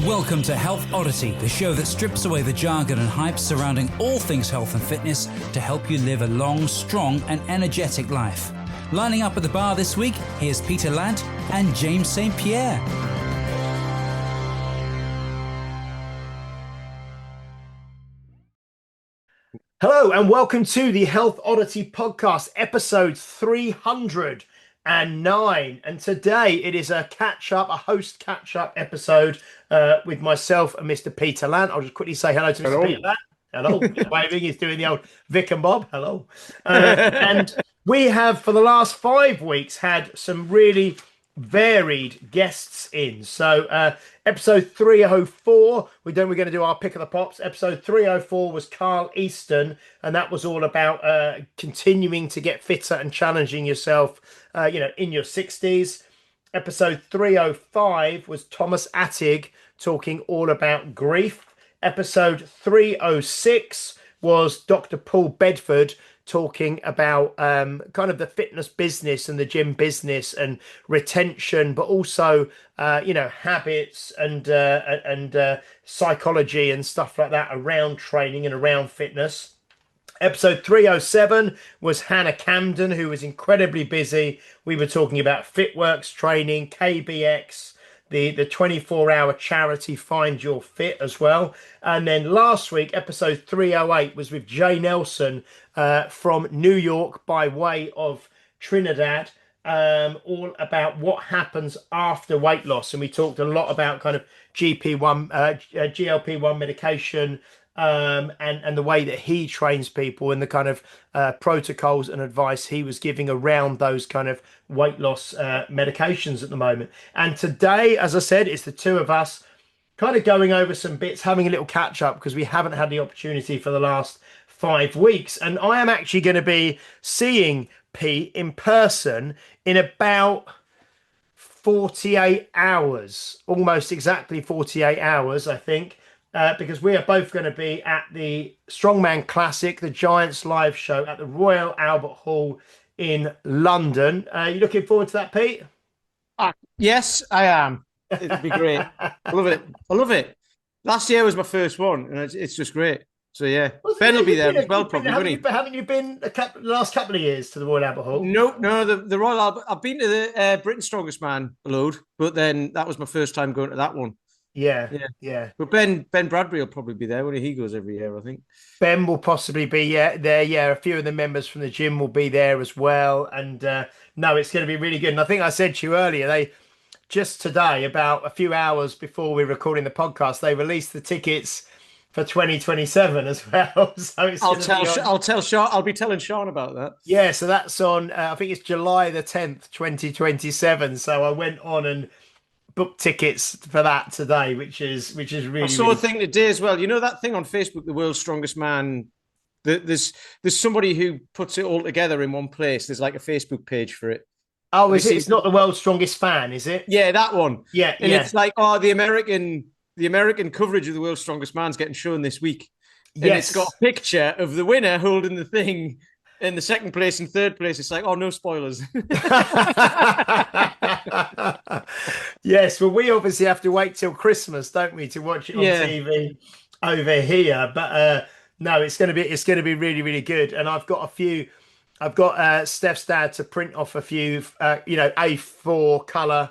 Welcome to Health Oddity, the show that strips away the jargon and hype surrounding all things health and fitness to help you live a long, strong and energetic life. Lining up at the bar this week, here's Peter Lant and James St. Pierre. Hello and welcome to the Health Oddity podcast, episode 309. And today it is a host catch-up episode with myself and Mr. Peter Lant. I'll just quickly say hello to Mr. Peter Lant. Hello. He's waving. He's doing the old Vic and Bob. Hello. And we have, for the last 5 weeks, had some really varied guests in. So episode 304, we're going to do our pick of the pops. Episode 304 was Carl Easton, and that was all about continuing to get fitter and challenging yourself in your 60s. Episode 305 was Thomas Attig talking all about grief. Episode 306 was Dr. Paul Bedford talking about kind of the fitness business and the gym business and retention, but also habits and psychology and stuff like that around training and around fitness. Episode 307 was Hannah Camden, who was incredibly busy. We were talking about FitWorks training, KBX, the 24-hour charity Find Your Fit as well. And then last week, episode 308 was with Jay Nelson from New York by way of Trinidad, all about what happens after weight loss. And we talked a lot about kind of GLP-1 medication, and the way that he trains people and the kind of protocols and advice he was giving around those kind of weight loss medications at the moment. And today, as I said, it's the two of us kind of going over some bits, having a little catch up because we haven't had the opportunity for the last 5 weeks. And I am actually going to be seeing Pete in person in about 48 hours, almost exactly 48 hours, I think. Because we are both going to be at the Strongman Classic, the Giants live show at the Royal Albert Hall in London. Are you looking forward to that, Pete? Yes, I am. It'd be great. I love it. Last year was my first one, and it's just great. So yeah, Ben will be there as well, probably. Haven't you been the last couple of years to the Royal Albert Hall? No, the Royal Albert. I've been to the Britain's Strongest Man a load, but then that was my first time going to that one. Yeah. But Ben Bradbury will probably be there when he goes every year, I think. Ben will possibly be there. Yeah, a few of the members from the gym will be there as well. And no, it's going to be really good. And I think I said to you earlier, they just today, about a few hours before we're recording the podcast, they released the tickets for 2027 as well. So it's I'll be telling Sean about that. Yeah, so that's on. I think it's July the 10th, 2027. So I went on and booked tickets for that today, which is really. I saw a thing today as well. You know that thing on Facebook, the World's Strongest Man. There's somebody who puts it all together in one place. There's like a Facebook page for it. Oh, is it? It's not the World's Strongest Fan, is it? Yeah, that one. Yeah, and it's like, the American coverage of the World's Strongest Man's getting shown this week. And It's got a picture of the winner holding the thing in the second place and third place. It's like, no spoilers. Yes, well, we obviously have to wait till Christmas, don't we, to watch it on TV over here. But no, it's going to be really, really good. And I've got Steph's dad to print off a few A4 color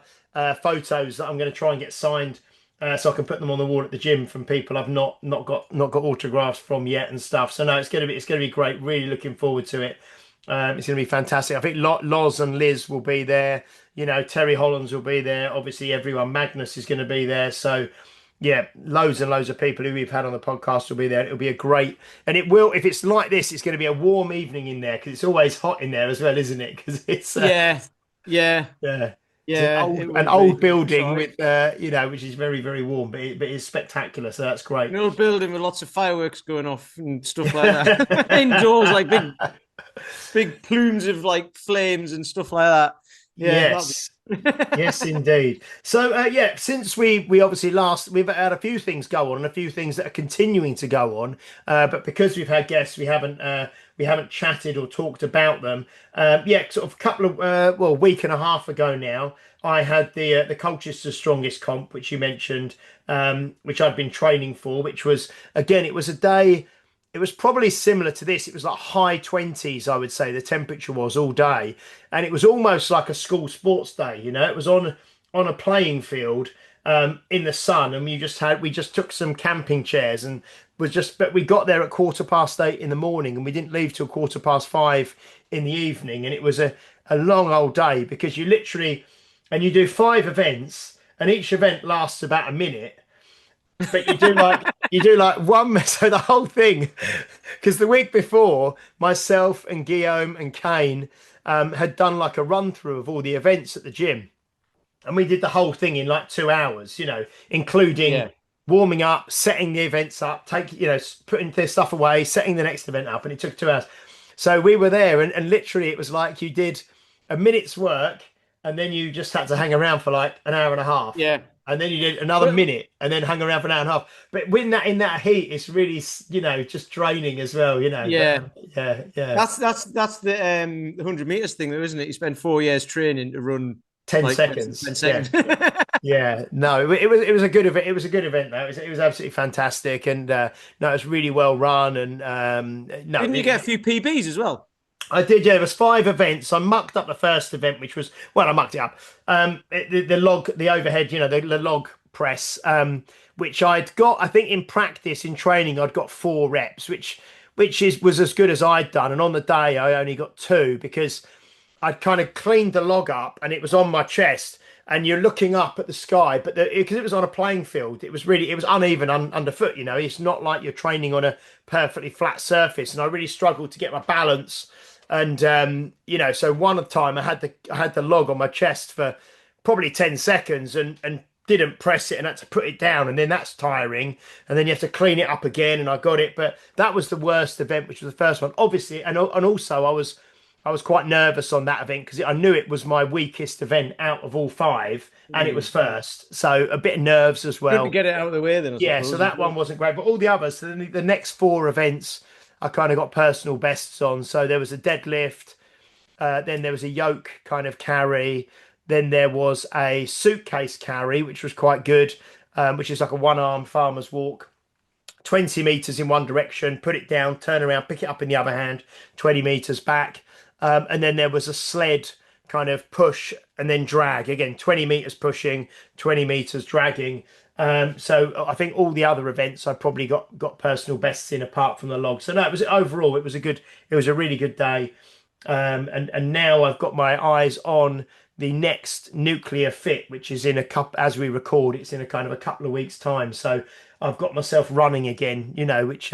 photos that I'm going to try and get signed, so I can put them on the wall at the gym from people I've not got autographs from yet and stuff. So no, it's going to be great. Really looking forward to it. It's going to be fantastic. I think Loz and Liz will be there. Terry Hollands will be there. Obviously, everyone. Magnus is going to be there. So, yeah, loads and loads of people who we've had on the podcast will be there. It'll be a great, and it will. If it's like this, it's going to be a warm evening in there because it's always hot in there as well, isn't it? Because it's yeah. An old building with which is very, very warm, but it's spectacular. So that's great. An old building with lots of fireworks going off and stuff like that. Indoors, like big plumes of like flames and stuff like that. Yeah, yes. Yes, indeed. So, since we obviously we've had a few things go on and a few things that are continuing to go on. But because we've had guests, we haven't we haven't chatted or talked about them. Yeah, sort of a couple of well, week and a half ago now, I had the Colchester Strongest Comp, which you mentioned, which I'd been training for, which was, again, it was a day. It was probably similar to this. It was like high 20s, I would say. The temperature was all day, and it was almost like a school sports day. You know, it was on a playing field in the sun, and we just took some camping chairs and but we got there at 8:15 in the morning, and we didn't leave till 5:15 in the evening, and it was a long old day because you literally, and you do 5 events, and each event lasts about a minute. But you do like one, so the whole thing, because the week before, myself and Guillaume and Kane had done like a run through of all the events at the gym, and we did the whole thing in like 2 hours, including warming up, setting the events up, putting their stuff away, setting the next event up, and it took 2 hours. So we were there, and literally it was like you did a minute's work, and then you just had to hang around for like an hour and a half. Yeah. And then you did another minute, and then hung around for an hour and a half. But when in that heat, it's really, just draining as well. Yeah. But, yeah. That's the 100 meters thing, though, isn't it? You spend 4 years training to run 10 seconds. 10 seconds. Yeah. Yeah. No, it was a good event. It was a good event, though. It was absolutely fantastic, and no, it was really well run. And no, didn't you get a few PBs as well? I did, yeah. There was 5 events. I mucked up the first event, which was, well, I mucked it up. The overhead, the log press, which I'd got, I think in practice, in training, I'd got 4 reps, which was as good as I'd done. And on the day, I only got 2 because I'd kind of cleaned the log up and it was on my chest. And you're looking up at the sky, but because it was on a playing field, it was uneven underfoot. It's not like you're training on a perfectly flat surface. And I really struggled to get my balance. And so one time I had the log on my chest for probably 10 seconds and didn't press it and had to put it down, and then that's tiring, and then you have to clean it up again, and I got it. But that was the worst event, which was the first one, obviously, and also I was quite nervous on that event because I knew it was my weakest event out of all 5, and it was first, so a bit of nerves as well. Good to get it out of the way then. Yeah, so that one wasn't great, but all the others, so the next 4 events, I kind of got personal bests on. So there was a deadlift, then there was a yoke kind of carry, then there was a suitcase carry, which was quite good, which is like a one-arm farmer's walk, 20 meters in one direction, put it down, turn around, pick it up in the other hand, 20 meters back. And then there was a sled kind of push and then drag, again, 20 meters pushing, 20 meters dragging. So I think all the other events I probably got personal bests in, apart from the log. So no, it was a really good day. And now I've got my eyes on the next Nuclear Fit, which is as we record, it's in a kind of a couple of weeks' time. So I've got myself running again, which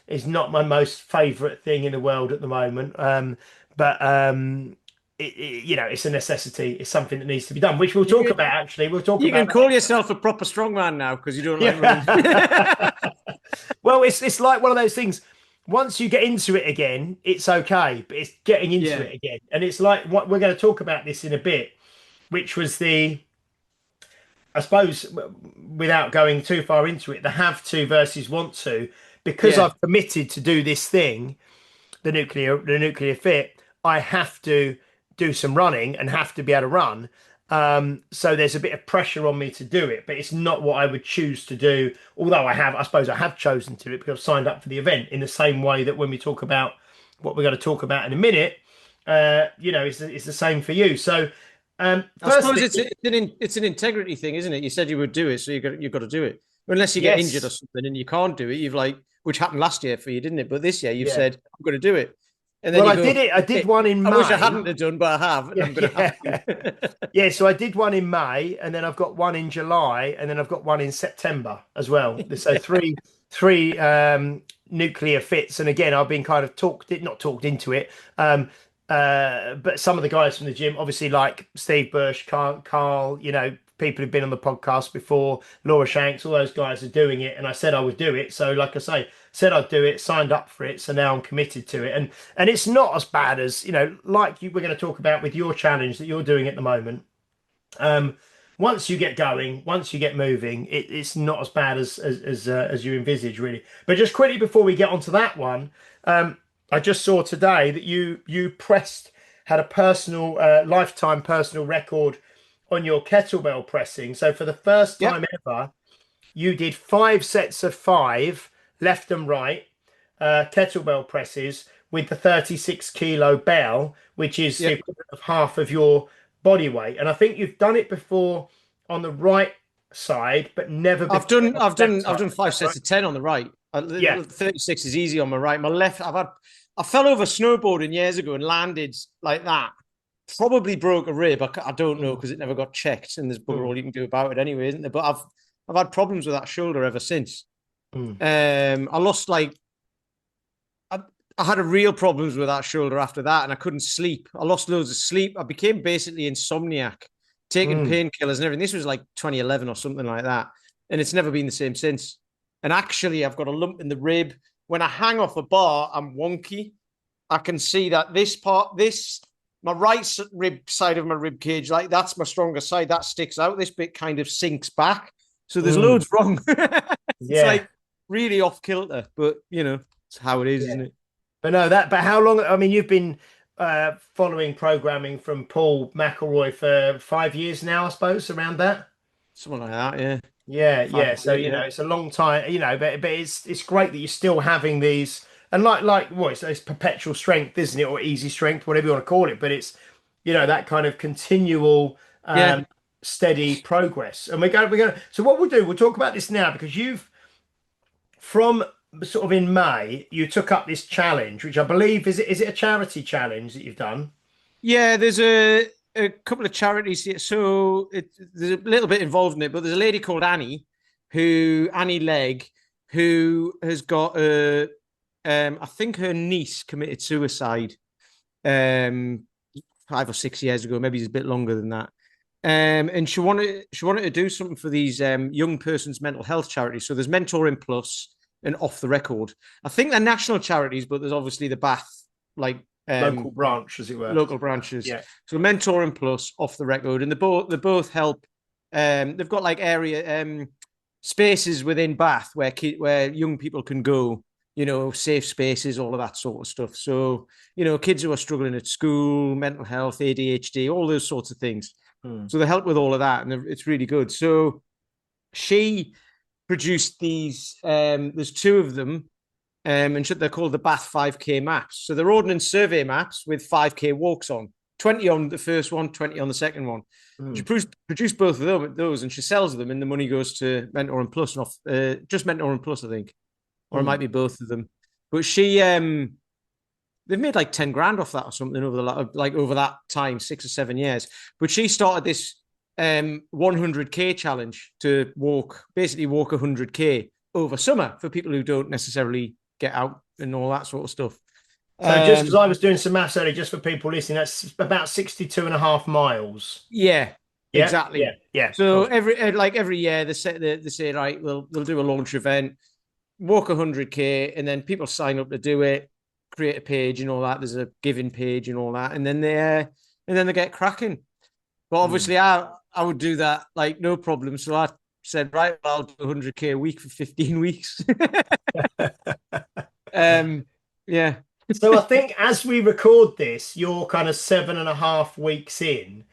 is not my most favourite thing in the world at the moment. But it's a necessity. It's something that needs to be done, which we'll talk about. Actually, you can call yourself a proper strongman now because you don't like running. Well, it's like one of those things. Once you get into it again, it's okay, but it's getting into it again, and it's like what we're going to talk about this in a bit, which was I suppose, without going too far into it, the have to versus want to, because I've committed to do this thing, the nuclear fit. I have to do some running and have to be able to run. So there's a bit of pressure on me to do it, but it's not what I would choose to do. Although I suppose I have chosen to do it because I've signed up for the event, in the same way that when we talk about what we're going to talk about in a minute, it's the same for you. So I suppose it's an integrity thing, isn't it? You said you would do it, so you've got to do it. Unless you get injured or something and you can't do it, which happened last year for you, didn't it? But this year you've said, I'm going to do it. And then I did one in May. I wish I hadn't have done, but I have. And I'm going to have to. So I did one in May, and then I've got one in July, and then I've got one in September as well. So three nuclear fits. And again, I've been kind of not talked into it. But some of the guys from the gym, obviously, like Steve Bush, Carl, people who've been on the podcast before, Laura Shanks, all those guys are doing it, and I said I would do it. So, like I say, said I'd do it, signed up for it, so now I'm committed to it, and it's not as bad as like we're going to talk about with your challenge that you're doing at the moment. Once you get going, once you get moving, it's not as bad as you envisage, really. But just quickly before we get onto that one, I just saw today that you had a personal lifetime personal record on your kettlebell pressing. So for the first Yeah. time ever, you did 5 sets of 5 left and right kettlebell presses with the 36 kilo bell, which is the Yeah. equivalent of half of your body weight. And I think you've done it before on the right side, but never I've before done on I've the left done side. I've done Is five that right? sets of 10 on the right. Yeah. 36 is easy on my right. My left, I fell over snowboarding years ago and landed like that. Probably broke a rib. I don't know Mm, because it never got checked, and there's bugger mm, all you can do about it anyway, isn't there? But I've had problems with that shoulder ever since. mm, I lost like I, I had a real problems with that shoulder after that, and I couldn't sleep. I lost loads of sleep. I became basically insomniac, taking mm. painkillers and everything. This was like 2011 or something like that, and it's never been the same since. And actually, I've got a lump in the rib. When I hang off a bar, I'm wonky. I can see that my right rib side of my rib cage, like that's my stronger side. That sticks out. This bit kind of sinks back. So there's Mm. loads wrong. It's Yeah. like really off kilter, but it's how it is, Yeah. isn't it? But how long? I mean, you've been following programming from Paul McElroy for 5 years now, I suppose, around that. Something like that, yeah. Yeah, Five, yeah. So yeah. it's a long time, but it's great that you're still having these, and well, it's perpetual strength, isn't it, or easy strength, whatever you want to call it. But it's that kind of continual, Yeah. steady progress. And we're going. So what we'll talk about this now because you've from sort of in May you took up this challenge, which I believe is it a charity challenge that you've done? Yeah, there's a couple of charities here. So there's a little bit involved in it, but there's a lady called Annie Legg, who has got I think her niece committed suicide um 5 or 6 years ago, maybe it's a bit longer than that. And she wanted to do something for these young persons mental health charities. So there's Mentoring Plus and Off the Record. I think they're national charities, but there's obviously the Bath like Local branch, as it were. local branches. Yeah. So Mentoring Plus, Off the Record, and they both help. They've got like area spaces within Bath where young people can go. Safe spaces, all of that sort of stuff. So kids who are struggling at school, mental health, ADHD, all those sorts of things. Hmm. So they help with all of that, and it's really good. So she produced these. There's two of them, and they're called the Bath 5K maps. So they're ordnance survey maps with 5K walks on. 20 on the first one, 20 on the second one. Hmm. She produced both of those, and she sells them, and the money goes to Mentor and Plus, and off just Mentor and Plus, I think, or it Hmm. might be both of them. But they've made like 10 grand off that or something over that time, 6 or 7 years. But she started this 100K challenge to basically walk 100K over summer for people who don't necessarily get out and all that sort of stuff. So just because I was doing some maths earlier, just for people listening, that's about 62.5 miles. Yeah, Yeah, yeah, exactly. yeah. So Cool. every year they say right, they'll do a launch event, walk 100K, and then people sign up to do it, create a page and all that. There's a giving page and all that, and then they get cracking. But Hmm. obviously, I would do that like no problem. So I said, right, I'll do 100K a week for 15 weeks. Yeah, So I think as we record this, you're kind of 7.5 weeks in,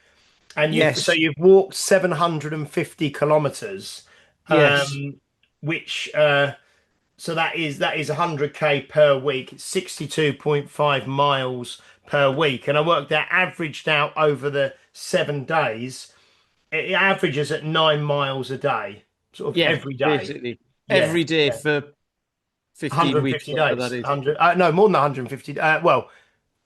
and yes, you've walked 750 kilometers, yes, um, which so that is 100K per week. It's 62.5 miles per week, and I worked that averaged out over the 7 days. It averages at 9 miles a day, sort of yeah, every day. basically Yeah, every day yeah. for 15 weeks, 150 whatever that days. is. 100, no, more than 150. Well,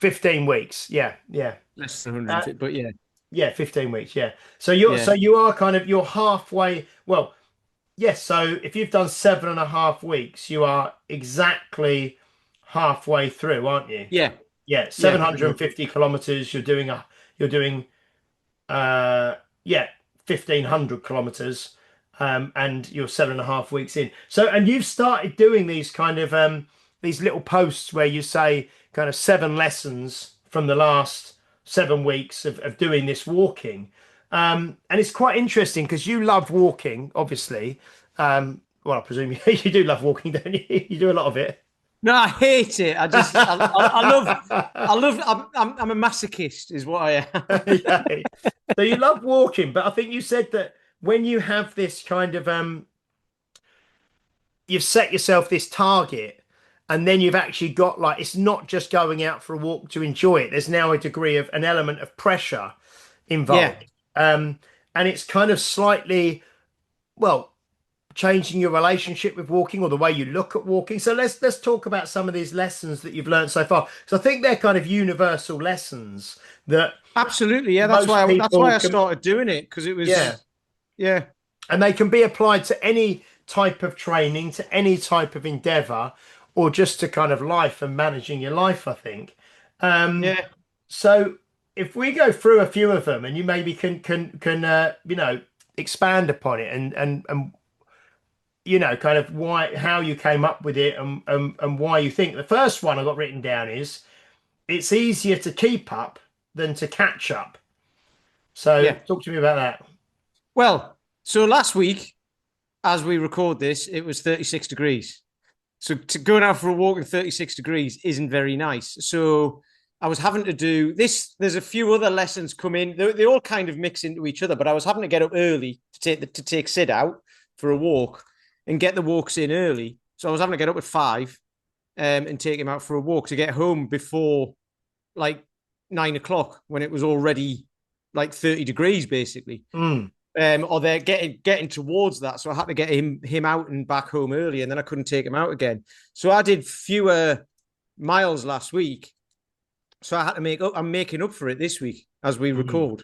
15 weeks. Yeah, yeah. Less than Uh, 150, but yeah, yeah, 15 weeks. Yeah. So you're yeah, you're halfway. Well, yes. So if you've done 7.5 weeks, you are exactly halfway through, aren't you? yeah, Yeah, yeah, pretty much. 750 kilometers. You're doing yeah, 1,500 kilometers, and you're 7.5 weeks in. So, and you've started doing these kind of these little posts where you say kind of 7 lessons from the last 7 weeks of doing this walking. And it's quite interesting because you love walking, obviously. Well, I presume you do love walking, don't you? You do a lot of it. No, I hate it. I'm a masochist, is what I am. Yeah. So you love walking, but I think you said that when you have this kind of you've set yourself this target, and then you've actually got like it's not just going out for a walk to enjoy it. There's now a degree of an element of pressure Yeah, involved. And it's kind of slightly, well, changing your relationship with walking or the way you look at walking. So let's talk about some of these lessons that you've learned so far. So I think they're kind of universal lessons that absolutely. Yeah, most that's why people I can, started doing it, because it yeah, was, yeah, and they can be applied to any type of training, to any type of endeavor, or just to kind of life and managing your life, I think. yeah. So if we go through a few of them and you maybe can expand upon it and kind of why how you came up with it and why you think the first one I got written down is it's easier to keep up than to catch up. So Yeah. talk to me about that. Well, so last week, as we record this, it was 36 degrees. So going out for a walk in 36 degrees isn't very nice. So I was having to do this. There's a few other lessons come in. They all kind of mix into each other, but I was having to get up early to take Sid out for a walk and get the walks in early. So I was having to get up at 5 and take him out for a walk to get home before like 9 o'clock, when it was already like 30 degrees basically. Mm. Or they're getting towards that. So I had to get him out and back home early, and then I couldn't take him out again. So I did fewer miles last week. So I had to make up. I'm making up for it this week as we record.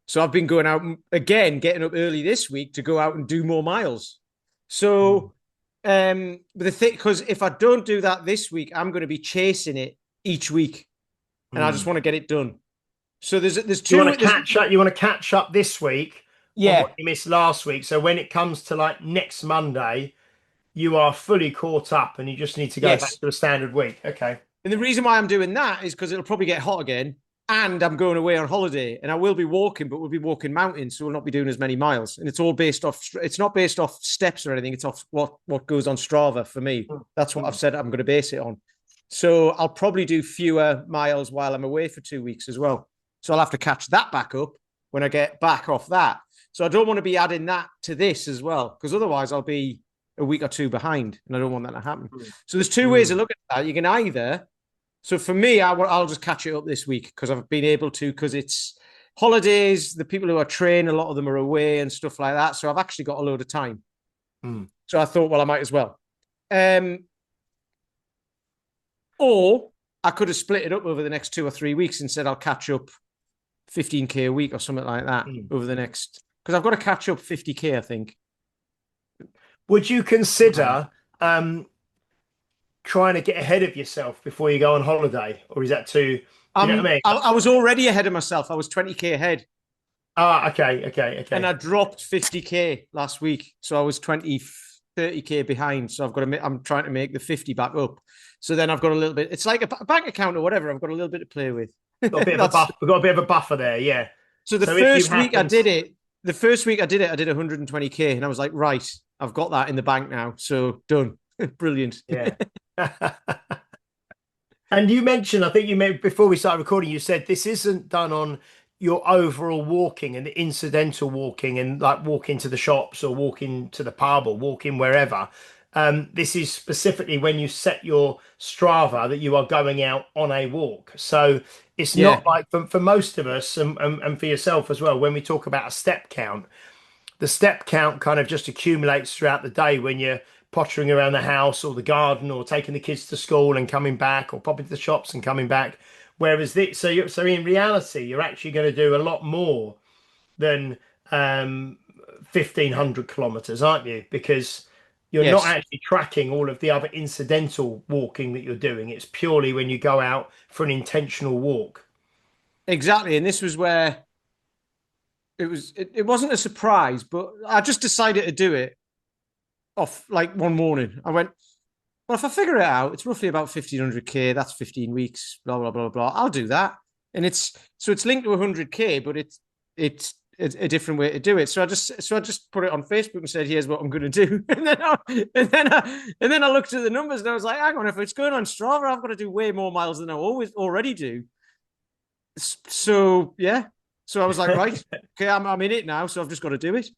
So I've been going out again, getting up early this week to go out and do more miles. So the thing, because if I don't do that this week, I'm going to be chasing it each week, and I just want to get it done. So there's two. You want to catch up. You want to catch up this week. Yeah. On what you missed last week. So when it comes to like next Monday, you are fully caught up and you just need to go back to a standard week. Okay. And the reason why I'm doing that is because it'll probably get hot again, and I'm going away on holiday, and I will be walking, but we'll be walking mountains, so we'll not be doing as many miles. And it's all based off. It's not based off steps or anything. It's off what goes on Strava for me. That's what I've said I'm going to base it on. So I'll probably do fewer miles while I'm away for 2 weeks as well. So I'll have to catch that back up when I get back off that. So I don't want to be adding that to this as well, because otherwise I'll be a week or two behind, and I don't want that to happen. So there's two ways of looking at that. You can either, so for me, I'll just catch it up this week because I've been able to, because it's holidays, the people who are trained, a lot of them are away and stuff like that. So I've actually got a load of time. So I thought, well, I might as well. Or I could have split it up over the next 2 or 3 weeks and said I'll catch up 15K a week or something like that over the next, because I've got to catch up 50K, I think. Would you consider trying to get ahead of yourself before you go on holiday, or is that too? You know what I mean? I was already ahead of myself. I was 20K ahead. Ah, okay. And I dropped 50K last week, so I was 30K behind. So I'm trying to make the 50 back up. So then I've got a little bit. It's like a bank account or whatever. I've got a little bit to play with. Got a bit of a buff. We've got a bit of a buffer there, yeah. So the first week I did it. I did 120K, and I was like, right, I've got that in the bank now. So done. Brilliant. Yeah. And you mentioned, I think you meant before we started recording, you said this isn't done on your overall walking and the incidental walking and like walking to the shops or walking to the pub or walking wherever. This is specifically when you set your Strava that you are going out on a walk. So it's not like for most of us and for yourself as well, when we talk about a step count, the step count kind of just accumulates throughout the day when you're pottering around the house or the garden or taking the kids to school and coming back or popping to the shops and coming back. Whereas so in reality, you're actually going to do a lot more than 1,500 kilometers, aren't you? Because you're not actually tracking all of the other incidental walking that you're doing. It's purely when you go out for an intentional walk. Exactly. And this was where it wasn't a surprise, but I just decided to do it off like one morning. I went, well, if I figure it out, it's roughly about 1,500K. That's 15 weeks, blah, blah, blah, blah. I'll do that. And it's linked to 100K, but it's a different way to do it. So I just put it on Facebook and said, "Here's what I'm going to do." And then I looked at the numbers and I was like, "Hang on, if it's going on Strava, I've got to do way more miles than I already do." So yeah, so I was like, right, okay, I'm in it now, so I've just got to do it.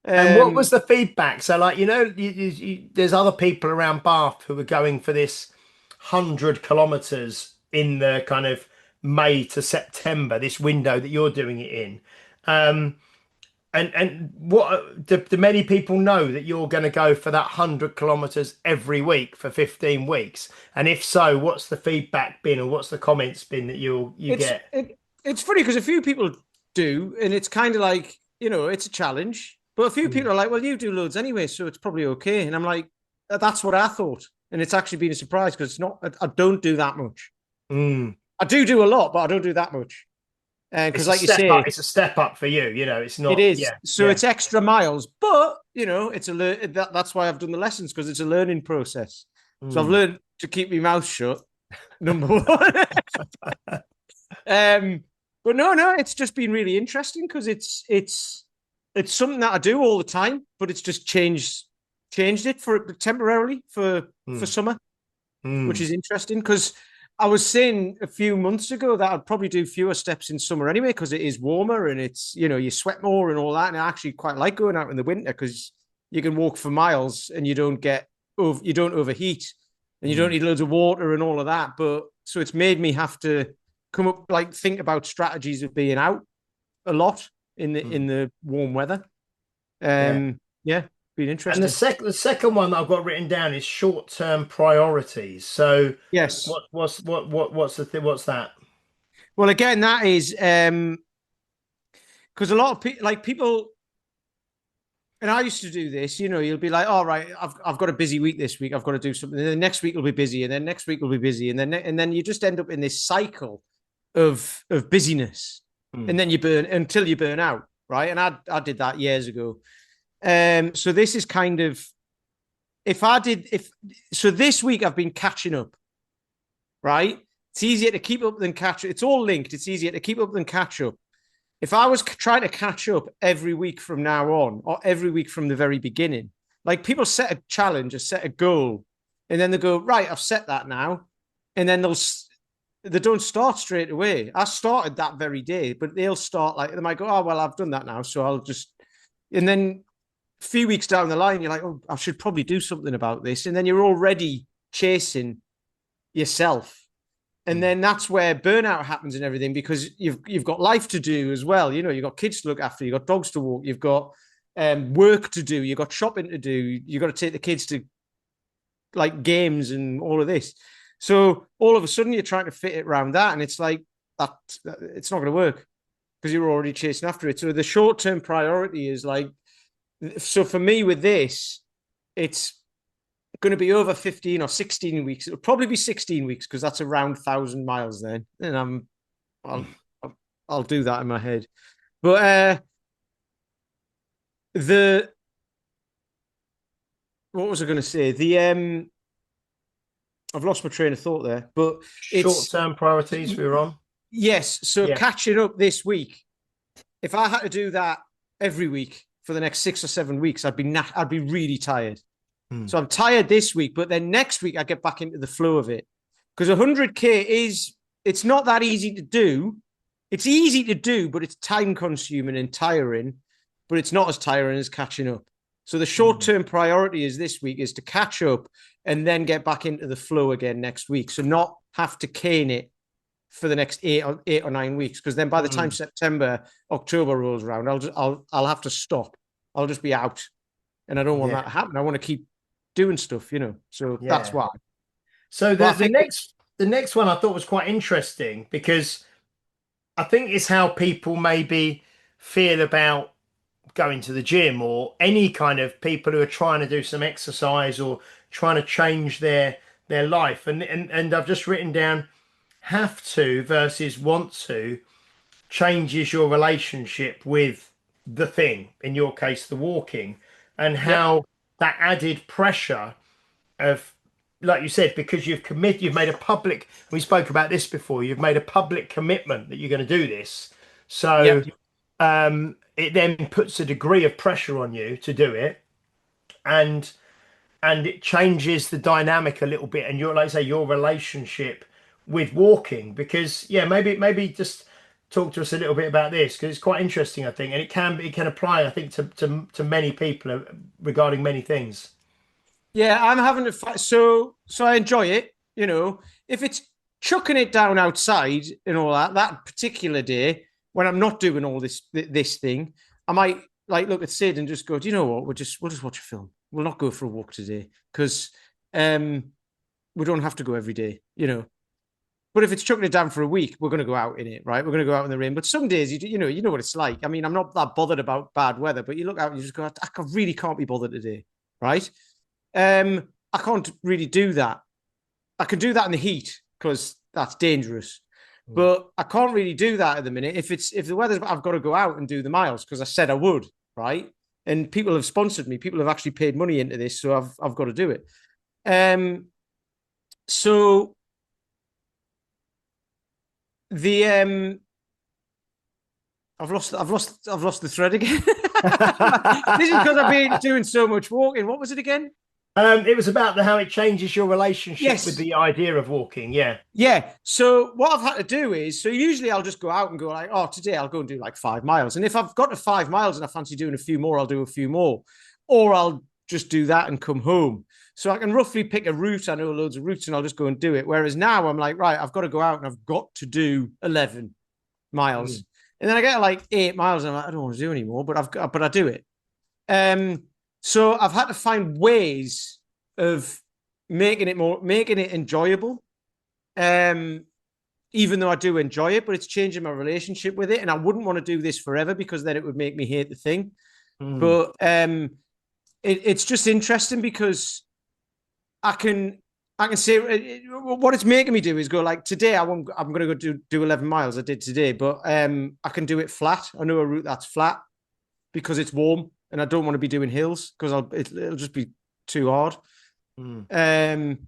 And what was the feedback? So, like, there's other people around Bath who are going for this 100 kilometers in the kind of May to September, this window that you're doing it in. And what do many people know that you're going to go for that 100 kilometers every week for 15 weeks? And if so, what's the feedback been, or what's the comments been that you get? It's funny because a few people do, and it's kind of like, it's a challenge. But a few people are like, well, you do loads anyway, so it's probably okay. And I'm like, that's what I thought. And it's actually been a surprise because it's not, I don't do that much. I do a lot, but I don't do that much. Because like you say, it's a step up for you, it's not. It is. Yeah, so it's extra miles, but, that's why I've done the lessons, because it's a learning process. So I've learned to keep my mouth shut, number one. But no, it's just been really interesting because it's something that I do all the time, but it's just changed it for temporarily for summer, which is interesting because I was saying a few months ago that I'd probably do fewer steps in summer anyway because it is warmer and it's, you sweat more and all that. And I actually quite like going out in the winter because you can walk for miles and you don't overheat and you don't need loads of water and all of that. But so it's made me have to think about strategies of being out a lot in the warm weather. Been interesting. And the second one that I've got written down is short-term priorities. So yes, what's that? Well, again, that is because a lot of people, and I used to do this. You'll be like, "All right, I've got a busy week this week. I've got to do something." And then next week will be busy, and then next week will be busy, and then you just end up in this cycle of busyness, and then you burn out, right? And I did that years ago. So this is kind of so this week I've been catching up, right? It's easier to keep up than catch up. It's all linked. It's easier to keep up than catch up. If I was trying to catch up every week from now on, or every week from the very beginning, like people set a challenge or set a goal, and then they go, right, I've set that now. And then they don't start straight away. I started that very day, but they'll start they might go, oh, well, I've done that now. So I'll just, and then a few weeks down the line, you're like, oh, I should probably do something about this. And then you're already chasing yourself. And then that's where burnout happens and everything, because you've got life to do as well. You've got kids to look after, you've got dogs to walk, you've got work to do, you've got shopping to do, you've got to take the kids to games and all of this. So all of a sudden you're trying to fit it around that. And it's like, it's not going to work because you're already chasing after it. So the short-term priority is so for me with this, it's going to be over 15 or 16 weeks. It'll probably be 16 weeks because that's around 1,000 miles then. And I'll do that in my head. But what was I going to say? I've lost my train of thought there, but short-term priorities we were on. Yes. So catching up this week, if I had to do that every week for the next 6 or 7 weeks, I'd be really tired. So I'm tired this week, but then next week I get back into the flow of it. Because 100K it's not that easy to do. It's easy to do, but it's time consuming and tiring, but it's not as tiring as catching up. So the short-term priority is this week is to catch up and then get back into the flow again next week. So not have to cane it for the next 8 or 9 weeks. Because then by the time September, October rolls around, I'll have to stop. I'll just be out. And I don't want that to happen. I want to keep doing stuff, So that's why. So the next one I thought was quite interesting because I think it's how people maybe feel about going to the gym, or any kind of people who are trying to do some exercise or trying to change their life. And I've just written down, have to versus want to changes your relationship with the thing, in your case the walking, and how that added pressure of, like you said, because you've made a public, we spoke about this before, you've made a public commitment that you're going to do this. So it then puts a degree of pressure on you to do it, and it changes the dynamic a little bit, and your, like I say, your relationship with walking. Because yeah, maybe just talk to us a little bit about this, because it's quite interesting, I think, and it can apply, I think, to many people regarding many things. Yeah, I'm having to fight. So I enjoy it. You know, if it's chucking it down outside and all that particular day when I'm not doing all this thing, I might like look at Sid and just go, do you know what? We'll just watch a film. We'll not go for a walk today because we don't have to go every day. You know. But if it's chucking it down for a week, we're going to go out in it, right? We're going to go out in the rain. But some days, you know what it's like. I mean, I'm not that bothered about bad weather, but you look out and you just go, I really can't be bothered today, right? I can't really do that. I can do that in the heat because that's dangerous. But I can't really do that at the minute. If the weather's, I've got to go out and do the miles because I said I would, right? And people have sponsored me. People have actually paid money into this, so I've got to do it. So the I've lost the thread again. This is because I've been doing so much walking. What was it again? It was about how it changes your relationship Yes. with the idea of walking. Yeah. Yeah. So what I've had to do is, so usually I'll just go out and go like, oh, today I'll go and do like 5 miles. And if I've got to 5 miles and I fancy doing a few more, I'll do a few more. Or I'll just do that and come home. So I can roughly pick a route. I know loads of routes and I'll just go and do it. Whereas now I'm like, right, I've got to go out and I've got to do 11 miles. And then I get like 8 miles and I'm like, I don't want to do anymore, but I do it. So I've had to find ways of making it enjoyable. Even though I do enjoy it, but it's changing my relationship with it. And I wouldn't want to do this forever because then it would make me hate the thing. But it's just interesting because I can say what it's making me do is go like today I'm going to go do 11 miles. I did today, but I can do it flat. I know a route that's flat because it's warm and I don't want to be doing hills because it'll just be too hard. Because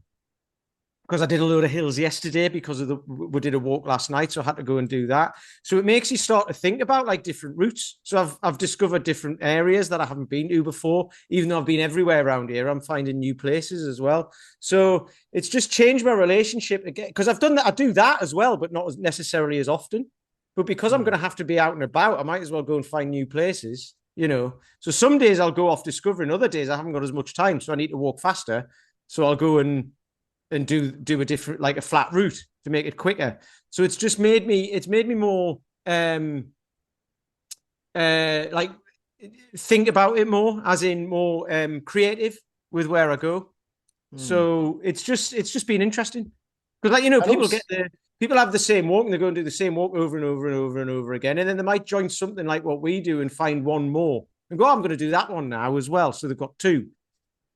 I did a load of hills yesterday because we did a walk last night, so I had to go and do that. So it makes you start to think about like different routes. So I've discovered different areas that I haven't been to before. Even though I've been everywhere around here, I'm finding new places as well. So it's just changed my relationship again because I've done that. I do that as well, but not necessarily as often. But because I'm going to have to be out and about, I might as well go and find new places. You know, so some days I'll go off discovering. Other days I haven't got as much time, so I need to walk faster. So I'll go and do a different, like a flat route to make it quicker. So it's made me more like think about it more, as in more creative with where I go. So it's just been interesting because, like, you know, people have the same walk and they go and do the same walk over and over and over and over again, and then they might join something like what we do and find one more and go, oh, I'm going to do that one now as well. So they've got two.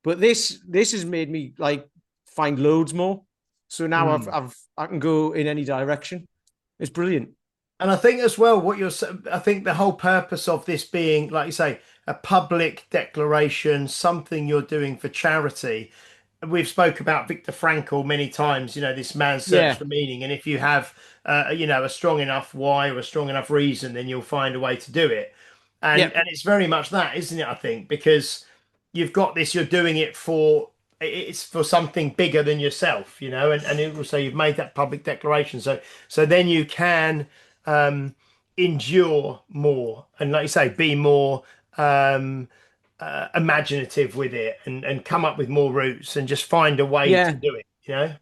But this has made me like find loads more. So now I can go in any direction. It's brilliant. And I think as well, I think the whole purpose of this being, like you say, a public declaration, something you're doing for charity. We've spoke about Viktor Frankl many times, you know, this man's search for meaning. And if you have, you know, a strong enough why or a strong enough reason, then you'll find a way to do it. And it's very much that, isn't it? I think, because you've got this, you're doing it it's for something bigger than yourself, you know, and also you've made that public declaration. So then you can endure more and, like you say, be more imaginative with it and come up with more routes and just find a way to do it, you know.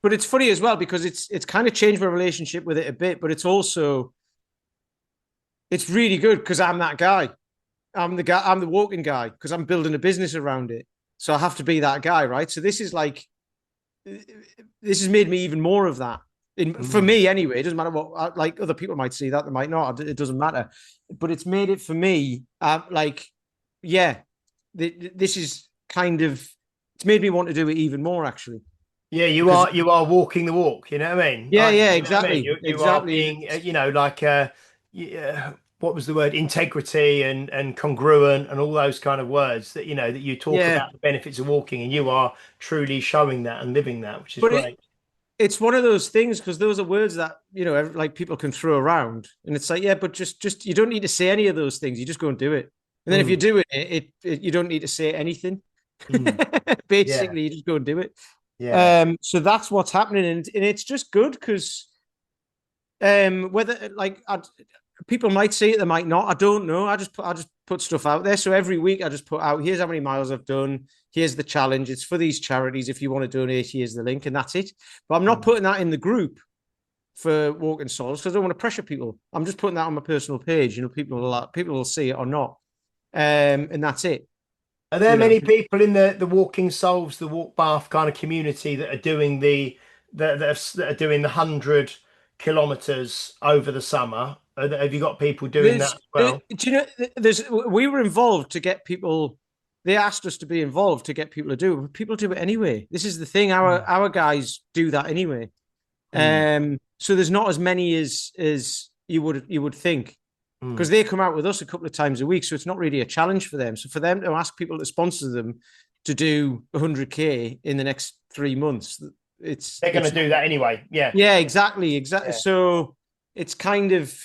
But it's funny as well because it's kind of changed my relationship with it a bit, but it's really good because I'm that guy. I'm the walking guy because I'm building a business around it. So I have to be that guy, right? So this has made me even more of that. For me anyway, it doesn't matter what, like, other people might see that, they might not, it doesn't matter. But it's made it for me, this is kind of, it's made me want to do it even more, actually. Yeah, you are walking the walk, you know what I mean? Yeah, exactly. You exactly. are being, you know, like, what was the word? Integrity and congruent and all those kind of words that, you know, that you talk about the benefits of walking, and you are truly showing that and living that, which is great. it's one of those things, because those are words that, you know, like people can throw around, and it's like, yeah, but just you don't need to say any of those things. You just go and do it. And then if you're doing it, you don't need to say anything. Yeah. Basically, you just go and do it. Yeah. So that's what's happening, and it's just good because whether like people might see it, they might not. I don't know. I just put stuff out there. So every week I just put out, here's how many miles I've done. Here's the challenge. It's for these charities. If you want to donate, here's the link, and that's it. But I'm not putting that in the group for Walking Souls because I don't want to pressure people. I'm just putting that on my personal page. You know, people will see it or not, and that's it. Are there many people in the Walking Souls, the Walk Bath kind of community that are doing that are doing the 100 kilometers over the summer? Have you got people doing that as well? Do you know? We were involved to get people. They asked us to be involved to get people to do it. People do it anyway. This is the thing. Our guys do that anyway. So there's not as many as you would think, because they come out with us a couple of times a week. So it's not really a challenge for them. So for them to ask people to sponsor them to do 100K in the next 3 months, they're going to do that anyway. Yeah. Yeah, exactly. Yeah. So it's kind of,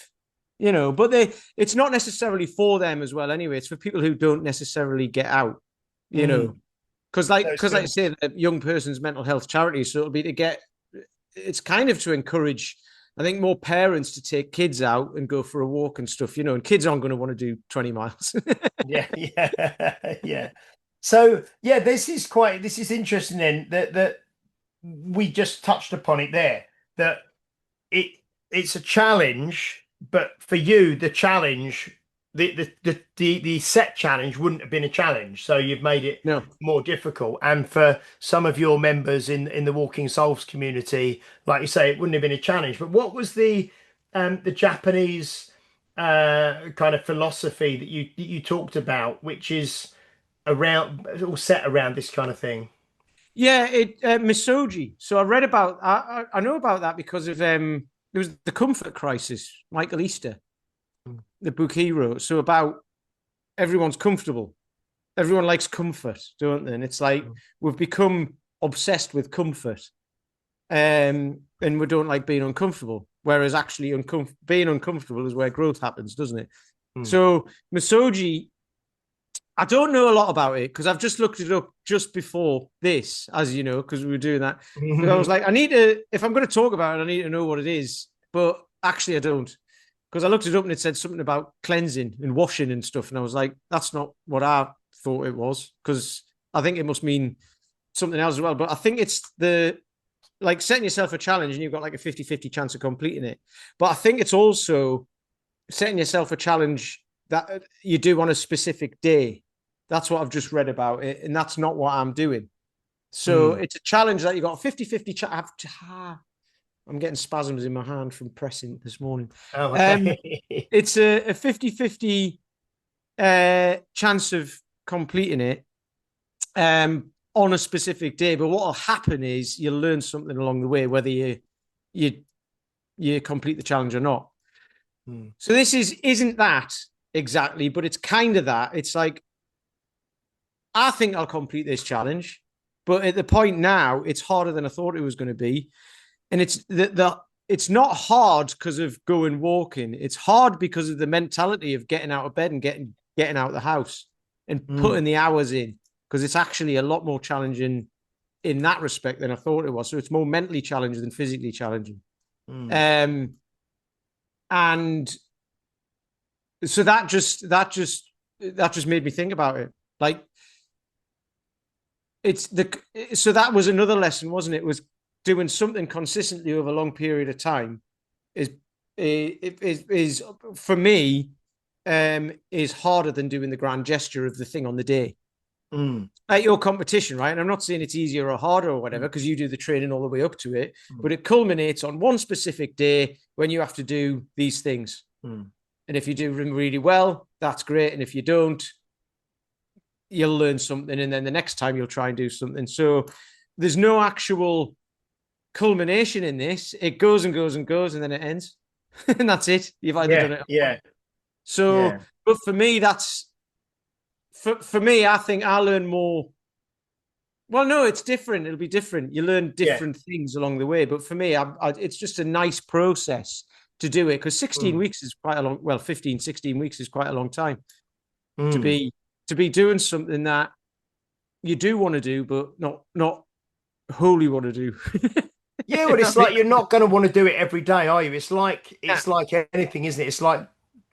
you know, but it's not necessarily for them as well. Anyway, it's for people who don't necessarily get out, you know, because like I say, the young person's mental health charity. So it'll be it's kind of to encourage, I think, more parents to take kids out and go for a walk and stuff, you know, and kids aren't going to want to do 20 miles. Yeah. So yeah, this is interesting then that we just touched upon it there, that it's a challenge, but for you, the challenge, the set challenge wouldn't have been a challenge. So you've made it more difficult. And for some of your members in the Walking Souls community, like you say, it wouldn't have been a challenge. But what was the Japanese kind of philosophy that you talked about, which is all set around this kind of thing? Yeah, Misogi. So I read about, I know about that because of there was the Comfort Crisis, Michael Easter, the book he wrote. So about everyone's comfortable, everyone likes comfort, don't they? And it's like we've become obsessed with comfort, and we don't like being uncomfortable. Whereas actually, being uncomfortable is where growth happens, doesn't it? So Misogi, I don't know a lot about it because I've just looked it up just before this, as you know, because we were doing that. I was like, if I'm going to talk about it, I need to know what it is. But actually, I don't, because I looked it up and it said something about cleansing and washing and stuff. And I was like, that's not what I thought it was, because I think it must mean something else as well. But I think it's like setting yourself a challenge and you've got like a 50-50 chance of completing it. But I think it's also setting yourself a challenge that you do on a specific day. That's what I've just read about it, and that's not what I'm doing. So it's a challenge that you got a 50-50 I'm getting spasms in my hand from pressing this morning. Oh, okay. It's a 50-50 chance of completing it on a specific day. But what will happen is you'll learn something along the way, whether you complete the challenge or not. So this isn't that exactly, but it's kind of that. It's like, I think I'll complete this challenge, but at the point now, it's harder than I thought it was going to be. And it's it's not hard because of going walking. It's hard because of the mentality of getting out of bed and getting out of the house and putting the hours in, because it's actually a lot more challenging in that respect than I thought it was. So it's more mentally challenging than physically challenging. And so that just made me think about it. Like, so that was another lesson, wasn't it? Was doing something consistently over a long period of time is for me is harder than doing the grand gesture of the thing on the day. At your competition, right? And I'm not saying it's easier or harder or whatever, because you do the training all the way up to it, but it culminates on one specific day when you have to do these things. And if you do them really well, that's great. And if you don't, you'll learn something. And then the next time you'll try and do something. So there's no actual culmination in this. It goes and goes and goes, and then it ends. And that's it. You've either done it. Yeah. So, but for me, for me, I think I learn more Well, no, it's different. It'll be different. You learn Yeah. different things along the way. But for me, it's just a nice process to do it because 16 Mm. weeks is quite a long, well, 15, 16 weeks is quite a long time to Mm. be doing something that you do want to do, but not wholly want to do. Yeah, well, it's like you're not going to want to do it every day, are you? Yeah. It's like anything, isn't it? It's like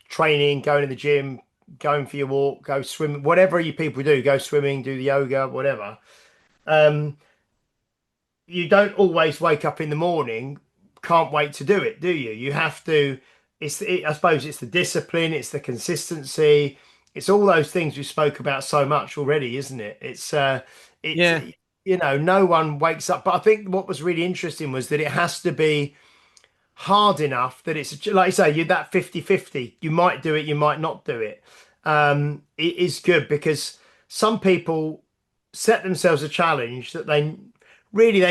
training, going to the gym, going for your walk, go swimming, whatever you people do, go swimming, do the yoga, whatever. Um, you don't always wake up in the morning, can't wait to do it, do you? You have to. I suppose it's the discipline, it's the consistency, it's all those things we spoke about so much already, isn't it? It's Yeah. no one wakes up. But I think what was really interesting was that it has to be hard enough that it's like you say, you're that 50-50. You might do it, you might not do it. It is good because some people set themselves a challenge that they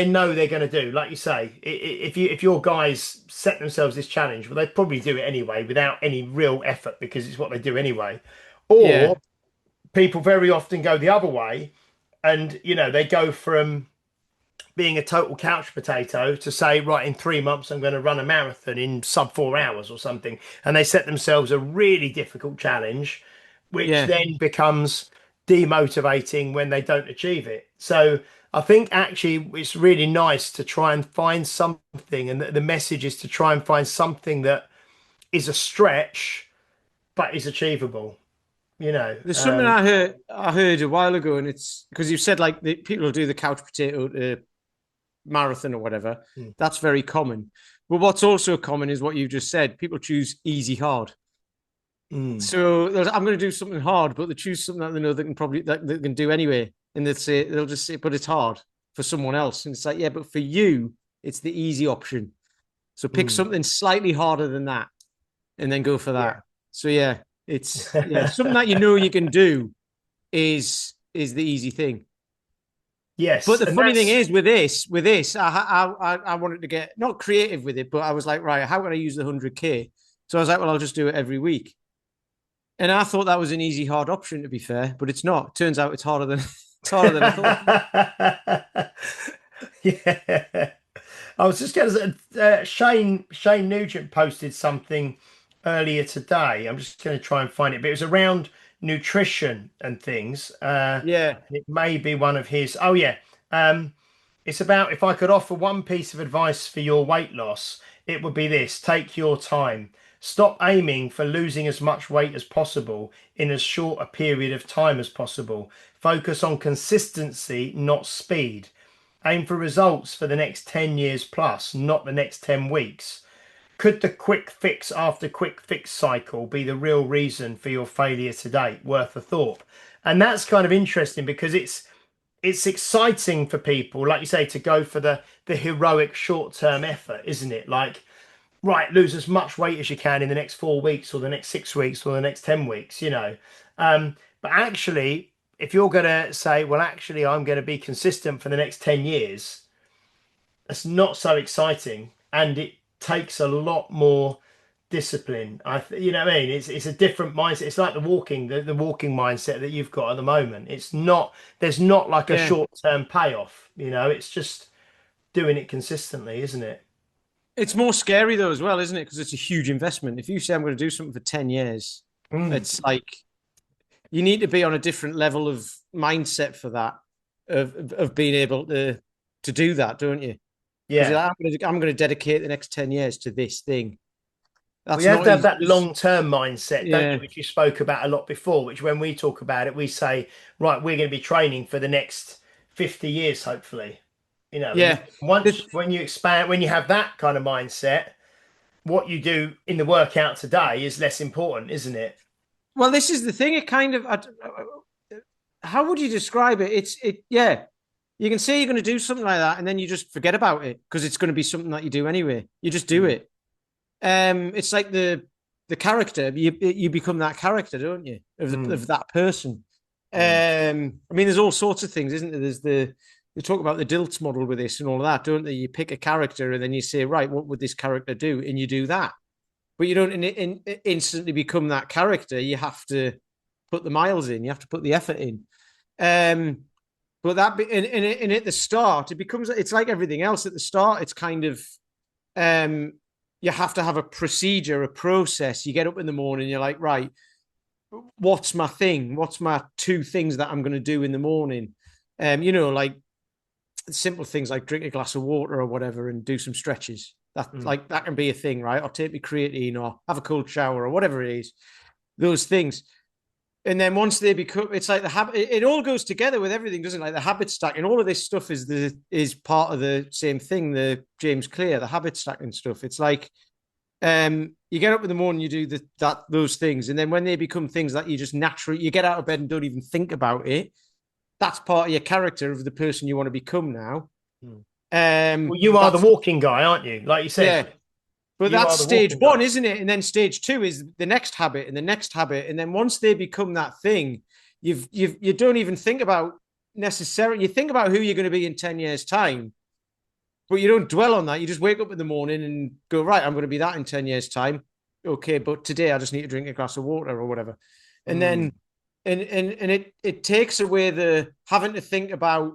know they're going to do. Like you say, if your guys set themselves this challenge, well, they'd probably do it anyway without any real effort because it's what they do anyway. Yeah. Or people very often go the other way, and they go from being a total couch potato to say, right, in 3 months, I'm going to run a marathon in sub 4 hours or something. And they set themselves a really difficult challenge, which Yeah. then becomes demotivating when they don't achieve it. So I think actually it's really nice to try and find something. And the message is to try and find something that is a stretch, but is achievable, you know. There's something I heard a while ago, and it's because you said like people will do the couch potato marathon or whatever. Mm. That's very common. But what's also common is what you just said. People choose easy hard. Mm. So I'm going to do something hard, but they choose something that they know that they can do anyway, and they'll just say, but it's hard for someone else, and it's like, yeah, but for you, it's the easy option. So pick Mm. something slightly harder than that, and then go for Yeah. that. So yeah, it's something that you know you can do is the easy thing. But Yes, the and funny thing that's is with this, I wanted to get not creative with it, but I was like, right, how can I use the 100K? So I was like, well, I'll just do it every week. And I thought that was an easy, hard option, to be fair, but it's not. Turns out it's harder than it's harder than I thought. yeah. I was just going to Shane Nugent posted something earlier today. I'm just going to try and find it, but it was around nutrition and things. Yeah, It may be one of his. Oh yeah, it's about if I could offer one piece of advice for your weight loss, it would be this: take your time. Stop aiming for losing as much weight as possible in as short a period of time as possible. Focus on consistency, not speed. Aim for results for the next 10 years plus, not the next 10 weeks. Could the quick fix after quick fix cycle be the real reason for your failure to date? Worth a thought. And that's kind of interesting because it's exciting for people, like you say, to go for the heroic short-term effort, isn't it? Like, right, lose as much weight as you can in the next 4 weeks or the next 6 weeks or the next 10 weeks, But actually, if you're going to say, well, actually, I'm going to be consistent for the next 10 years, that's not so exciting. And it takes a lot more discipline. You know what I mean? It's a different mindset. It's like the walking mindset that you've got at the moment. There's not like a yeah. short-term payoff, it's just doing it consistently, isn't it? It's more scary though as well, isn't it? Because it's a huge investment. If you say I'm going to do something for 10 years, Mm. it's like you need to be on a different level of mindset for that, of being able to do that, don't you? Because Yeah. I'm going to dedicate the next 10 years to this thing. We That's have not to have easy. that long-term mindset, don't you? Yeah. Which you spoke about a lot before, which when we talk about it, we say, right, we're going to be training for the next 50 years, hopefully. And Yeah. once when you expand, when you have that kind of mindset, what you do in the workout today is less important, isn't it? Well, this is the thing. It kind of, how would you describe it? Yeah. You can say you're going to do something like that, and then you just forget about it because it's going to be something that you do anyway. You just do it. It's like the character. You become that character, don't you? Of that person. I mean, there's all sorts of things, isn't there? They talk about the Dilts model with this and all of that, don't they? You pick a character and then you say, right, what would this character do? And you do that. But you don't instantly become that character. You have to put the miles in. You have to put the effort in. But But at the start, it's like everything else. At the start, it's kind of you have to have a procedure, a process. You get up in the morning, you're like, right, what's my thing? What's my 2 things that I'm going to do in the morning? Like simple things like drink a glass of water or whatever and do some stretches. That can be a thing, right? Or take me creatine or have a cold shower or whatever it is. Those things. And then once they become, it's like the habit, it all goes together with everything, doesn't it? Like the habit stack and all of this stuff is part of the same thing, the James Clear, the habit stacking stuff. It's like you get up in the morning, you do those things. And then when they become things that you just naturally, you get out of bed and don't even think about it. That's part of your character of the person you want to become now. Well, you are the walking guy, aren't you? Like you said. Yeah. But that's stage 1, isn't it? And then stage 2 is the next habit and the next habit. And then once they become that thing, you don't even think about necessarily, you think about who you're going to be in 10 years' time, but you don't dwell on that. You just wake up in the morning and go, right, I'm going to be that in 10 years' time. Okay, but today I just need to drink a glass of water or whatever. And then and it takes away the having to think about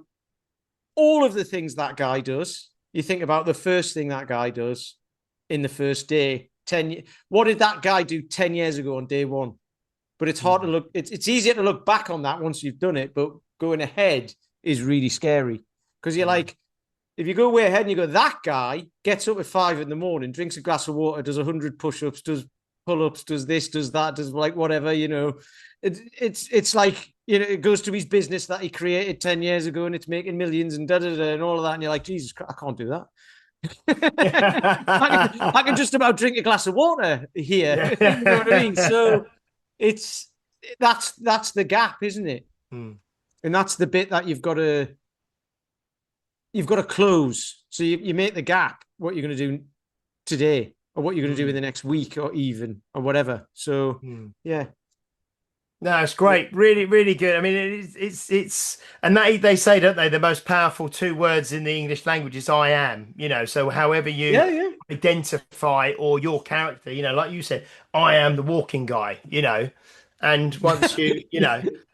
all of the things that guy does. You think about the first thing that guy does in the first day. What did that guy do 10 years ago on day 1? But it's hard to look, it's easier to look back on that once you've done it, but going ahead is really scary. Because you're like, if you go way ahead and you go, that guy gets up at 5 in the morning, drinks a glass of water, does 100 push-ups, does pull-ups, does this, does that, does like whatever, it's like, it goes to his business that he created 10 years ago and it's making millions and and all of that. And you're like, Jesus Christ, I can't do that. I can just about drink a glass of water here. You know what I mean? So that's the gap, isn't it? And that's the bit that you've got to close. So you make the gap, what you're going to do today or what you're going to do in the next week or even or whatever. So yeah. No, it's great. Really, really good. I mean, it's and they say, don't they, the most powerful 2 words in the English language is I am, so however you identify or your character, like you said, I am the walking guy, and once you,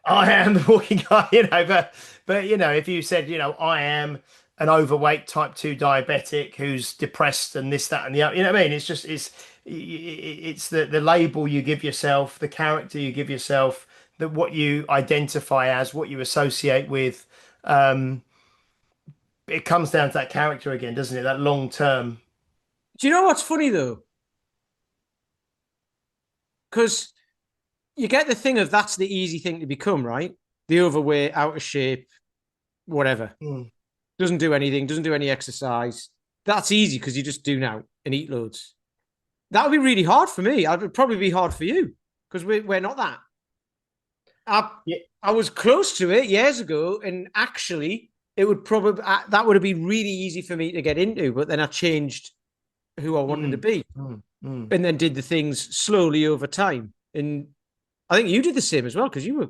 I am the walking guy, but if you said, I am an overweight type 2 diabetic who's depressed and this, that, and the other, you know what I mean? It's just, it's the label you give yourself, the character you give yourself, that what you identify as, what you associate with. It comes down to that character again, doesn't it? That long term. Do you know what's funny though? Because you get the thing of that's the easy thing to become, right? The overweight, out of shape, whatever. Doesn't do anything, doesn't do any exercise. That's easy because you just do now and eat loads. That would be really hard for me. It would probably be hard for you because we're not that. I was close to it years ago, and actually, it would probably that would have been really easy for me to get into. But then I changed who I wanted to be, and then did the things slowly over time. And I think you did the same as well because you were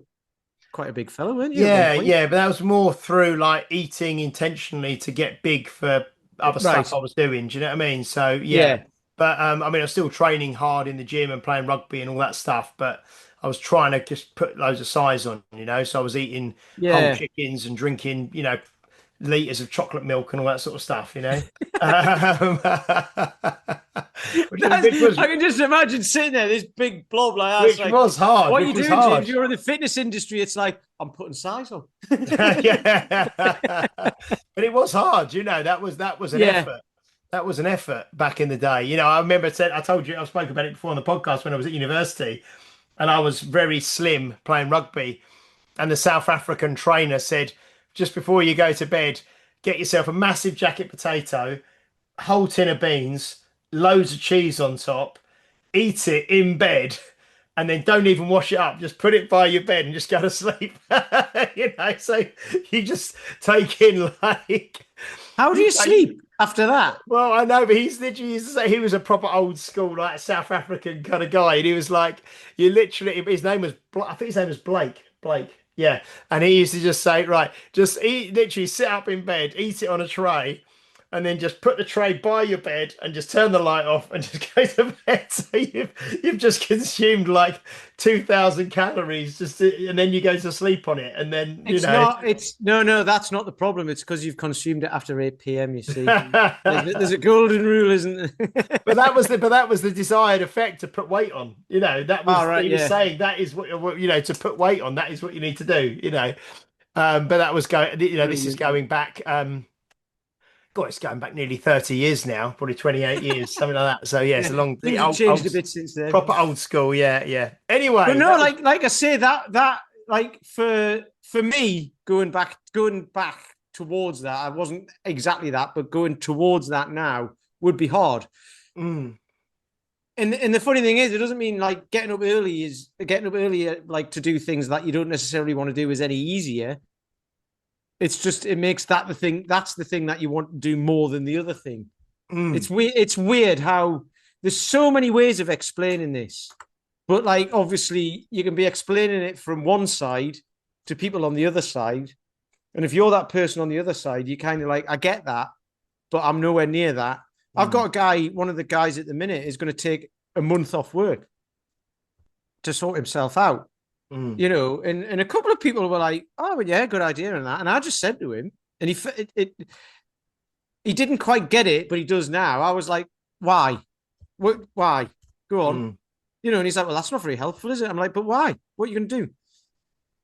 quite a big fellow, weren't you? Yeah, but that was more through like eating intentionally to get big for other stuff I was doing. Do you know what I mean? So yeah. But I mean, I was still training hard in the gym and playing rugby and all that stuff. But I was trying to just put loads of size on, So I was eating whole chickens and drinking, liters of chocolate milk and all that sort of stuff, I can just imagine sitting there, this big blob like that. Which like, was hard. What are you doing, James? If you're in the fitness industry, it's like, I'm putting size on. Yeah. But it was hard, that was an effort. That was an effort back in the day. I remember I told you, I spoke about it before on the podcast when I was at university and I was very slim playing rugby. And the South African trainer said, just before you go to bed, get yourself a massive jacket potato, whole tin of beans, loads of cheese on top, eat it in bed, and then don't even wash it up. Just put it by your bed and just go to sleep. So you just take in like... How do you sleep after that? Well, I know, but he's literally used to say he was a proper old school, like South African kind of guy. And he was like, you literally, his name was, I think his name was Blake. Yeah. And he used to just say, right, just eat, literally sit up in bed, eat it on a tray, and then just put the tray by your bed and just turn the light off and just go to bed. So you've just consumed like 2,000 calories and then you go to sleep on it. And then, no, that's not the problem. It's because you've consumed it after 8 p.m. You see, there's a golden rule, isn't there? but that was the desired effect to put weight on. That was he was saying that is what to put weight on. That is what you need to do. But that was going. This is going back. God, it's going back nearly 30 years now, probably 28 years, something like that. So yeah, it's a long thing. Changed a bit since then. Proper old school, yeah. Anyway, but no, like I say, that like for me, going back towards that, I wasn't exactly that, but going towards that now would be hard. And the funny thing is, it doesn't mean like getting up early like to do things that you don't necessarily want to do is any easier. It's just, it makes that the thing. That's the thing that you want to do more than the other thing. It's weird how there's so many ways of explaining this, but like obviously you can be explaining it from one side to people on the other side, and if you're that person on the other side, you kind of like, I get that, but I'm nowhere near that. I've got a guy. One of the guys at the minute is going to take a month off work to sort himself out. And a couple of people were like, "Oh, well, yeah, good idea," and that. And I just said to him, and he didn't quite get it, but he does now. I was like, "Why? Why? Go on." And he's like, "Well, that's not very helpful, is it?" I'm like, "But why? What are you going to do?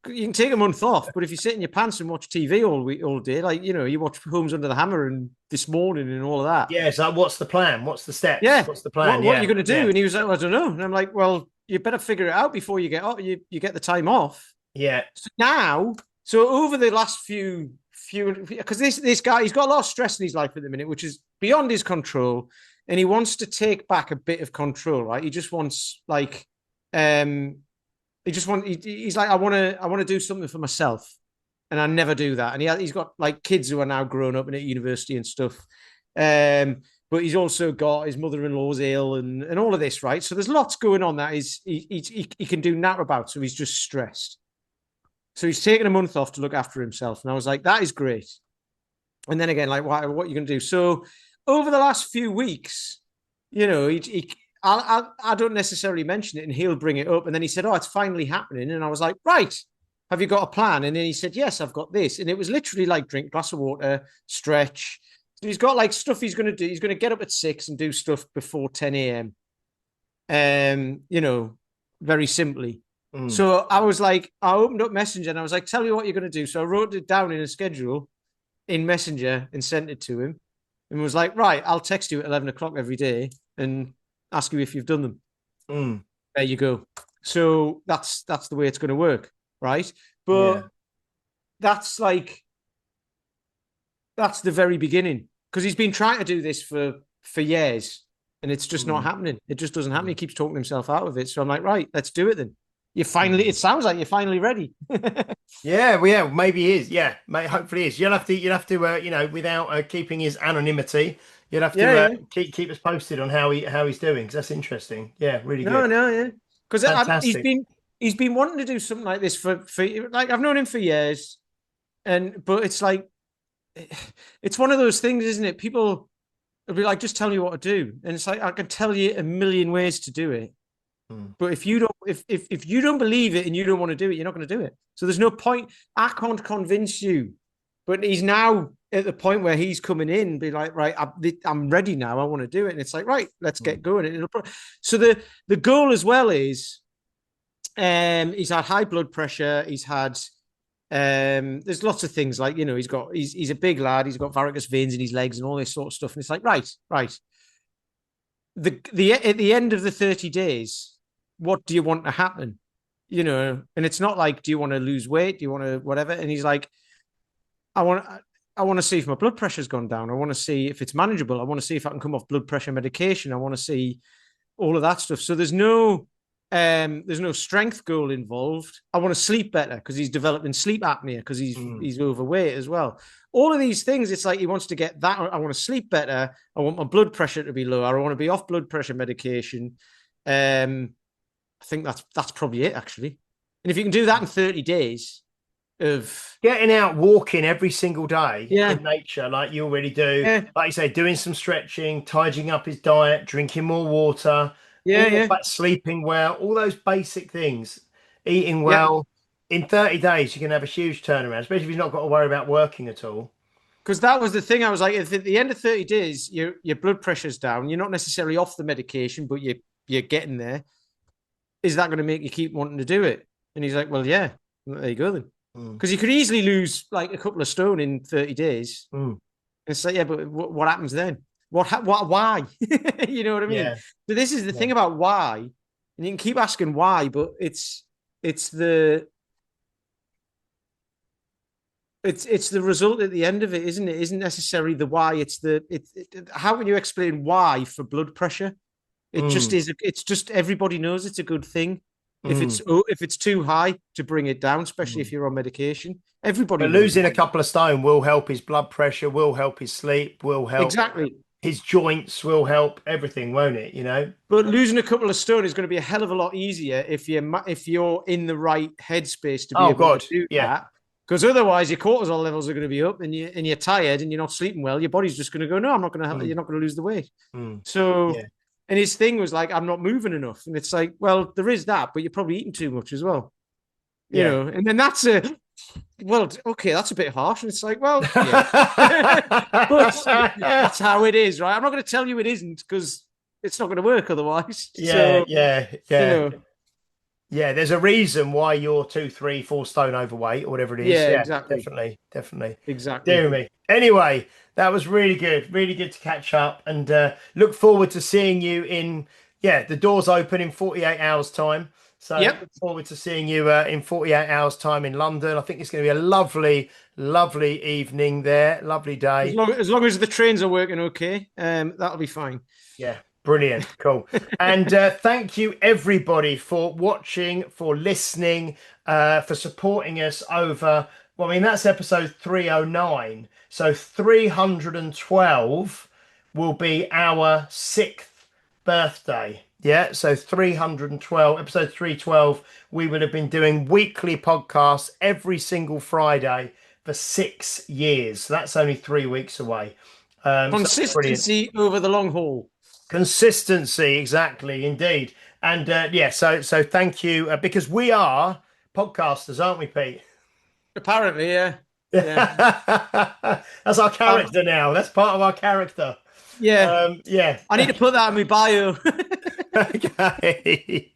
You can take a month off, but if you sit in your pants and watch TV all day, like you watch Homes Under the Hammer and This Morning and all of that." Yeah, so what's the plan? What's the steps? Yeah, what's the plan? What are you going to do? Yeah. And he was like, well, "I don't know." And I'm like, "Well, you better figure it out before you get you get the time off." Yeah. So over the last few, because this guy, he's got a lot of stress in his life at the minute, which is beyond his control, and he wants to take back a bit of control. Right? He just wants like, he's like, I want to do something for myself, and I never do that. And he's got like kids who are now grown up and at university and stuff. But he's also got his mother-in-law's ill and all of this, right? So there's lots going on that he can do that about. So he's just stressed. So he's taken a month off to look after himself. And I was like, that is great. And then again, like, what are you going to do? So over the last few weeks, I don't necessarily mention it and he'll bring it up. And then he said, "Oh, it's finally happening." And I was like, "Right. Have you got a plan?" And then he said, "Yes, I've got this." And it was literally like drink a glass of water, stretch. So he's got like stuff he's going to do. He's going to get up at 6 and do stuff before 10 a.m. Very simply. So I was like, I opened up Messenger and I was like, "Tell me what you're going to do." So I wrote it down in a schedule in Messenger and sent it to him and was like, "Right, I'll text you at 11 o'clock every day and ask you if you've done them." There you go. So that's the way it's going to work, right? But that's the very beginning, because he's been trying to do this for years and it's just not happening. It just doesn't happen. He keeps talking himself out of it. So I'm like, right, let's do it then. It sounds like you're finally ready. Yeah, maybe he is. Yeah, hopefully he is. You'll have to, without keeping his anonymity, you'll have to keep us posted on how he's doing, because that's interesting. Yeah, really good. Yeah. Because he's been wanting to do something like this for like, I've known him for years, but it's like, it's one of those things, isn't it? People will be like, "Just tell me what to do," and it's like, I can tell you a million ways to do it, but if you don't believe it and you don't want to do it, you're not going to do it. So there's no point. I can't convince you. But he's now at the point where he's coming in and be like, "Right, I'm ready now. I want to do it." And it's like, "Right, let's get going." So the goal as well is, he's had high blood pressure. He's had, there's lots of things like, he's a big lad. He's got varicose veins in his legs and all this sort of stuff. And it's like, right. At the end of the 30 days, what do you want to happen? And it's not like, do you want to lose weight? Do you want to whatever? And he's like, I want to see if my blood pressure's gone down. I want to see if it's manageable. I want to see if I can come off blood pressure medication. I want to see all of that stuff. So there's no strength goal involved. I want to sleep better because he's developing sleep apnea because he's overweight as well. All of these things, it's like he wants to get that. I want to sleep better. I want my blood pressure to be lower. I want to be off blood pressure medication. I think that's probably it, actually. And if you can do that in 30 days, of getting out walking every single day Yeah. in nature, like you already do. Yeah. Like you say, doing some stretching, tidying up his diet, drinking more water, Yeah. sleeping well, all those basic things, eating Yeah. well. In 30 days, you can have a huge turnaround, especially if you've not got to worry about working at all. Because that was the thing. I was like, at the end of 30 days, your blood pressure's down. You're not necessarily off the medication, but you're getting there. Is that going to make you keep wanting to do it? And he's like, well, yeah. There you go then. Because you could easily lose like a couple of stone in 30 days. And it's like, yeah, but what happens then? Why? You know what I mean? Yeah. So this is the thing about why, and you can keep asking why, but it's the result at the end of it, isn't it? Isn't necessarily the why. It's how can you explain why for blood pressure? It just is. It's just everybody knows it's a good thing. If it's too high, to bring it down, especially if you're on medication. Everybody. But losing a couple of stone will help his blood pressure, will help his sleep, will help exactly his joints, will help everything, won't it? You know. But losing a couple of stone is going to be a hell of a lot easier if you're in the right headspace to be able to do that. Because otherwise, your cortisol levels are going to be up, and you're tired, and you're not sleeping well. Your body's just going to go, no, I'm not going to. You're not going to lose the weight. So. Yeah. And his thing was like, I'm not moving enough. And it's like, well, there is that, but you're probably eating too much as well. You know, and then that's okay, that's a bit harsh. And it's like, well, but that's how it is, right? I'm not going to tell you it isn't because it's not going to work otherwise. Yeah. You know. There's a reason why you're 2, 3, 4 stone overweight or whatever it is. Yeah, exactly. Definitely. Exactly. Dear me. Anyway, that was really good to catch up, and look forward to seeing you in the doors open in 48 hours time. So look forward to seeing you in 48 hours time in London. I think it's going to be a lovely evening there, lovely day. As long as the trains are working okay, that'll be fine. Yeah. Brilliant. Cool. And thank you everybody for watching, for listening, for supporting us over, well, I mean, that's episode 309. So 312 will be our 6th birthday. Yeah. So 312, episode 312, we would have been doing weekly podcasts every single Friday for 6 years. So that's only 3 weeks away. Consistency over the long haul. Consistency, exactly, indeed. And so thank you, because we are podcasters, aren't we, Pete? Apparently, yeah. That's our character now. That's part of our character. Yeah. I need to put that in my bio. Okay.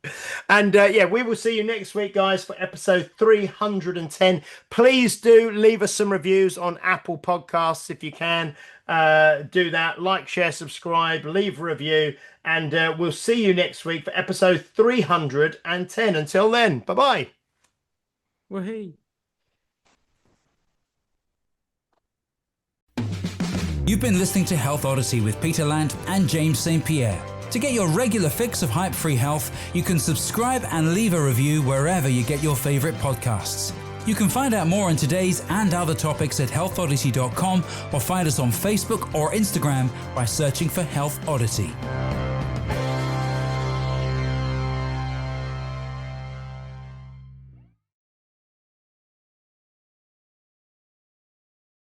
And we will see you next week, guys, for episode 310. Please do leave us some reviews on Apple Podcasts if you can. Do that. Like, share, subscribe, leave a review, and we'll see you next week for episode 310. Until then, bye-bye. Well, hey. You've been listening to Health Odyssey with Peter Lant and James St. Pierre. To get your regular fix of hype-free health, you can subscribe and leave a review wherever you get your favorite podcasts. You can find out more on today's and other topics at healthodyssey.com or find us on Facebook or Instagram by searching for Health Odyssey.